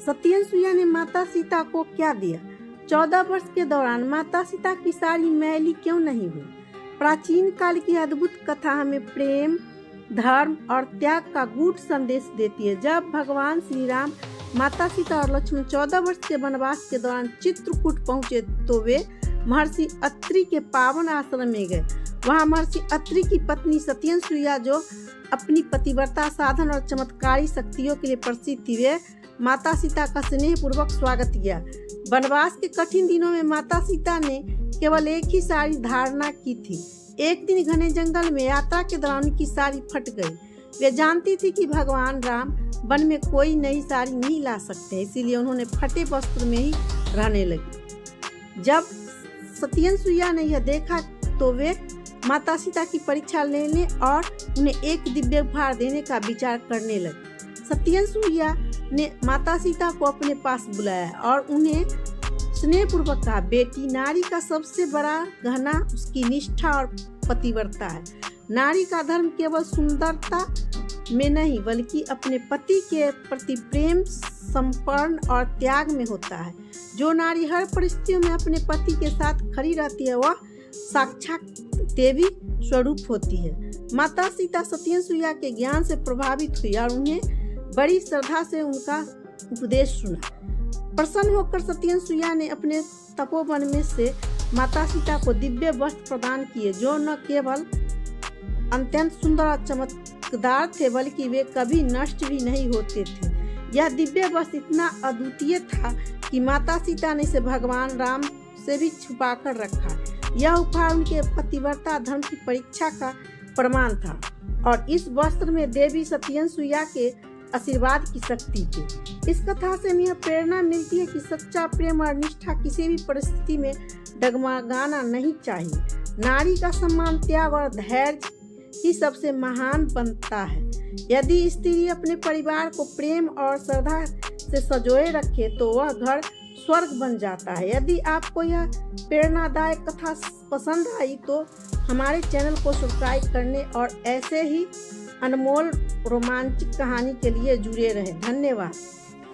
सत्यनसुईया ने माता सीता को क्या दिया? 14 वर्ष के दौरान माता सीता की साड़ी मैली क्यों नहीं हुई? प्राचीन काल की अद्भुत कथा हमें प्रेम, धर्म और त्याग का गूढ़ संदेश देती है। जब भगवान श्री राम, माता सीता और लक्ष्मण 14 वर्ष के वनवास के दौरान चित्रकूट पहुंचे तो वे महर्षि अत्रि के पावन आश्रम में गए। वहां महर्षि अत्रि की पत्नी सत्यनसुईया, जो अपनी पतिव्रता, साधन और चमत्कारी शक्तियों के लिए प्रसिद्ध थी, वे माता सीता का स्नेह पूर्वक स्वागत किया। वनवास के कठिन दिनों में माता सीता ने केवल एक ही साड़ी धारणा की थी। एक दिन घने जंगल में यात्रा के दौरान उनकी साड़ी फट गई। वे जानती थी कि भगवान राम वन में कोई नई साड़ी नहीं ला सकते, इसीलिए उन्होंने फटे वस्त्र में ही रहने लगी। जब सत्यनसुईया ने यह देखा तो वे माता सीता की परीक्षा लेने और उन्हें एक दिव्य उपहार देने का विचार करने लगी। सत्यनसुईया ने माता सीता को अपने पास बुलाया और उन्हें स्नेहपूर्वक कहा, बेटी, नारी का सबसे बड़ा गहना उसकी निष्ठा और पतिव्रता है। नारी का धर्म केवल सुंदरता में नहीं बल्कि अपने पति के प्रति प्रेम, समर्पण और त्याग में होता है। जो नारी हर परिस्थितियों में अपने पति के साथ खड़ी रहती है वह साक्षात देवी स्वरूप होती है। माता सीता सत्यनसुईया के ज्ञान से प्रभावित हुई और उन्हें बड़ी श्रद्धा से उनका उपदेश सुना। प्रसन्न होकर सत्यनसुईया ने अपने तपोवन में से माता सीता को दिव्य वस्त्र प्रदान किए, जो न केवल अत्यंत सुंदर और चमकदार थे बल्कि वे कभी नष्ट भी नहीं होते थे। यह दिव्य वस्त्र इतना अद्वितीय था कि माता सीता ने इसे भगवान राम से भी छुपाकर रखा। यह उपहार उनके पतिव्रता धर्म की परीक्षा का प्रमाण था और इस वस्त्र में देवी सत्यनसुईया के आशीर्वाद की शक्ति थी। इस कथा से हमें प्रेरणा मिलती है कि सच्चा प्रेम और निष्ठा किसी भी परिस्थिति में डगमगाना नहीं चाहिए। नारी का सम्मान, त्याग और धैर्य ही सबसे महान बनता है। यदि स्त्री अपने परिवार को प्रेम और श्रद्धा से संजोए रखे तो वह घर स्वर्ग बन जाता है। यदि आपको यह प्रेरणादायक कथा पसंद आई तो हमारे चैनल को सब्सक्राइब करने और ऐसे ही अनमोल रोमांचक कहानी के लिए जुड़े रहें। धन्यवाद।